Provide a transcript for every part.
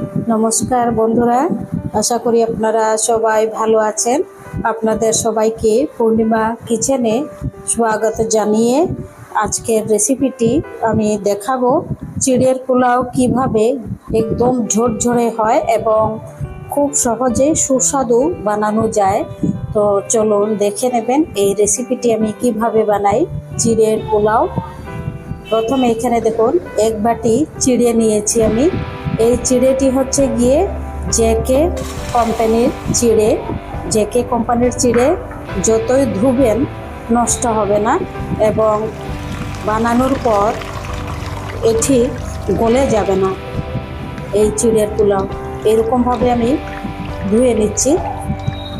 নমস্কার বন্ধুরা, আশা করি আপনারা সবাই ভালো আছেন। আপনাদের সবাইকে পূর্ণিমা কিচেনে স্বাগত জানিয়ে আজকের রেসিপিটি আমি দেখাবো চিড়ের পোলাও কিভাবে একদম ঝরঝরে হয় এবং খুব সহজে সুস্বাদু বানানো যায়। তো চলুন দেখে নেবেন এই রেসিপিটি আমি কিভাবে বানাই চিড়ের পোলাও। প্রথমে এখানে দেখুন এক বাটি চিড়ে নিয়েছি আমি। এই চিড়েটি হচ্ছে গিয়ে জেকে কোম্পানির চিড়ে। জেকে কোম্পানির চিড়ে যতই ধুবেন নষ্ট হবে না এবং বানানোর পর এটি গলে যাবে না। এই চিড়ের পোলাও এরকমভাবে আমি ধুয়ে নিচ্ছি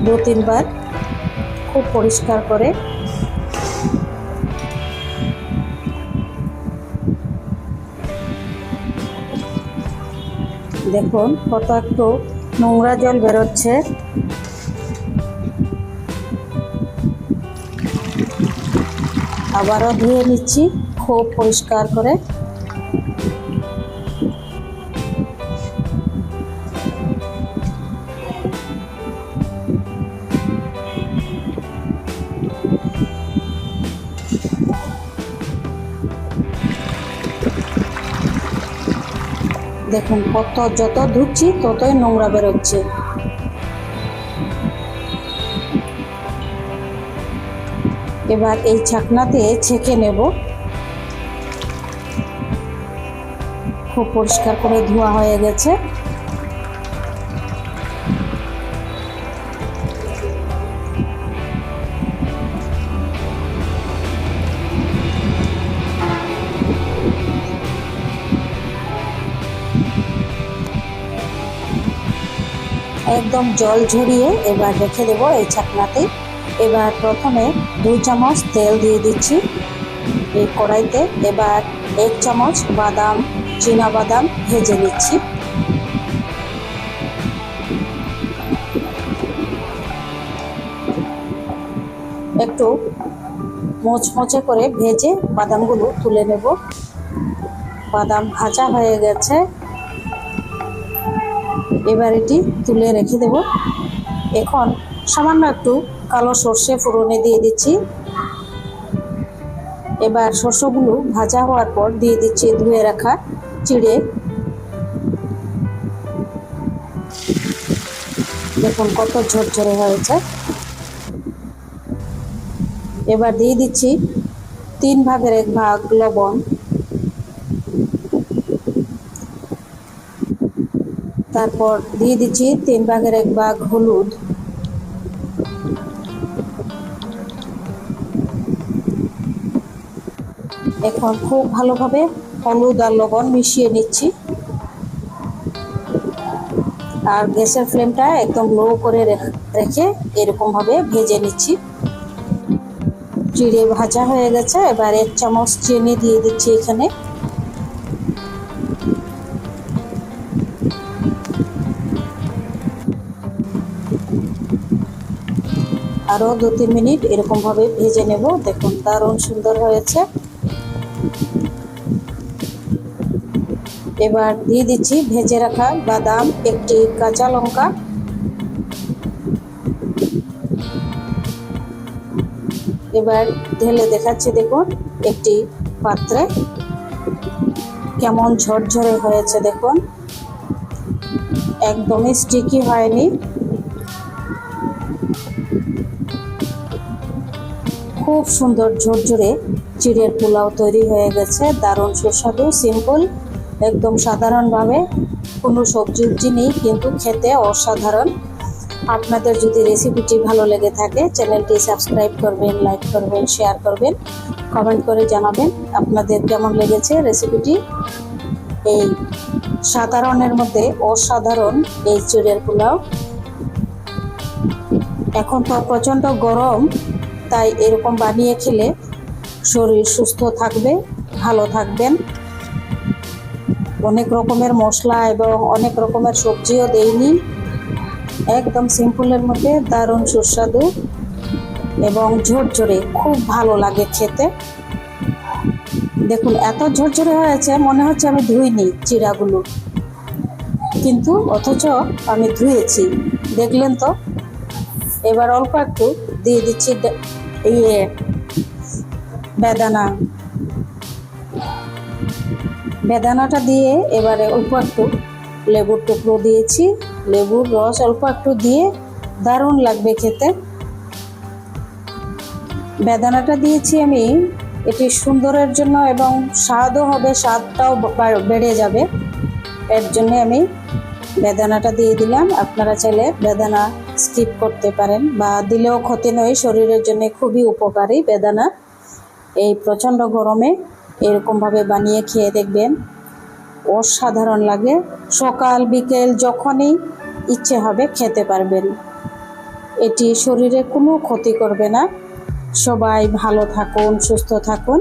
2-3 বার খুব পরিষ্কার করে। দেখুন কত একটু নোংরা জল বেরোচ্ছে। আবারও ধুয়ে নিচ্ছি খুব পরিষ্কার করে। দেখুন যত ধুচ্ছি ততই নোংরা বেরোচ্ছে। এবার এই ছাকনাতে ছেঁকে নেব। খুব পরিষ্কার করে ধোয়া হয়ে গেছে। একদম জল ঝরিয়ে এবার রেখে দেবো এই ছাকনাতে। এবার প্রথমে 2 চামচ তেল দিয়ে দিচ্ছি এই কড়াইতে। এবার 1 চামচ চীনা বাদাম ভেজে নিচ্ছি। একটু মোচমোচে করে ভেজে বাদামগুলো তুলে নেব। বাদাম ভাজা হয়ে গেছে, এবার এটি তুলে রেখে দেব। এখন সামান্য একটু কালো সর্ষে ফোড়নে দিয়ে দিচ্ছি। এবার সর্ষেগুলো ভাজা হওয়ার পর দিয়ে দিচ্ছি ধুয়ে রাখা চিড়ে। দেখুন কত ঝরঝরে হয়েছে। এবার দিয়ে দিচ্ছি 3 ভাগের 1 ভাগ লবণ, তারপর দিয়ে দিচ্ছি 3 ভাগের 1 ভাগ হলুদ, এখন খুব ভালোভাবে হলুদ আর লবণ মিশিয়ে নিচ্ছি। আর গ্যাসের ফ্লেমটা একদম লো করে রেখে এরকমভাবে ভেজে নিচ্ছি। চিড়ে ভাজা হয়ে গেছে। এবার 1 চামচ চিনি দিয়ে দিচ্ছি এখানে। আরও 2-3 মিনিট এরকমভাবে ভেজে নেব। দেখুন দারুণ সুন্দর হয়েছে। এবার দিয়ে দিচ্ছি ভেজে রাখা বাদাম, 1টি কাঁচা লঙ্কা, এবার ঢেলে দেখাচ্ছি। দেখুন একটি পাত্রে কেমন ঝরঝরে হয়েছে। দেখুন একদমই স্টিকি হয়নি। খুব সুন্দর ঝরঝরে চিড়ের পোলাও তৈরি হয়ে গেছে। দারুণ সুস্বাদু, সিম্পল, একদম সাধারণভাবে, কোনো সবজি নেই কিন্তু খেতে অসাধারণ। আপনাদের যদি রেসিপিটি ভালো লেগে থাকে চ্যানেলটি সাবস্ক্রাইব করবেন, লাইক করবেন, শেয়ার করবেন, কমেন্ট করে জানাবেন আপনাদের কেমন লেগেছে রেসিপিটি। এই সাধারণের মধ্যে অসাধারণ এই চিড়ের পোলাও। এখন তো প্রচণ্ড গরম, তাই এরকম বানিয়ে খেলে শরীর সুস্থ থাকবে, ভালো থাকবেন। অনেক রকমের মশলা এবং অনেক রকমের সবজিও দেইনি, একদম সিম্পলের মধ্যে দারুণ সুস্বাদু এবং ঝরঝরে, খুব ভালো লাগে খেতে। দেখুন এত ঝরঝরে হয়েছে মনে হচ্ছে আমি ধুইনি চিড়াগুলো। কিন্তু অথচ আমি ধুয়েছি, দেখলেন তো। এবার অল্প একটু দিয়ে দিচ্ছি বেদানা। বেদানাটা দিয়ে এবারে অল্প একটু লেবুর টুকরো দিয়েছি, লেবুর রস অল্প একটু দিয়ে দারুণ লাগবে খেতে। বেদানাটা দিয়েছি আমি এটি সুন্দরের জন্য এবং স্বাদও হবে, স্বাদটাও বেড়ে যাবে, এর জন্য আমি বেদানাটা দিয়ে দিলাম। আপনারা চাইলে বেদানা স্কিপ করতে পারেন বা দিলেও ক্ষতি নয়, শরীরের জন্য খুবই উপকারী বেদানা। এই প্রচণ্ড গরমে এরকমভাবে বানিয়ে খেয়ে দেখবেন, অসাধারণ লাগে। সকাল বিকেল যখনই ইচ্ছে হবে খেতে পারবেন, এটি শরীরে কোনো ক্ষতি করবে না। সবাই ভালো থাকুন, সুস্থ থাকুন।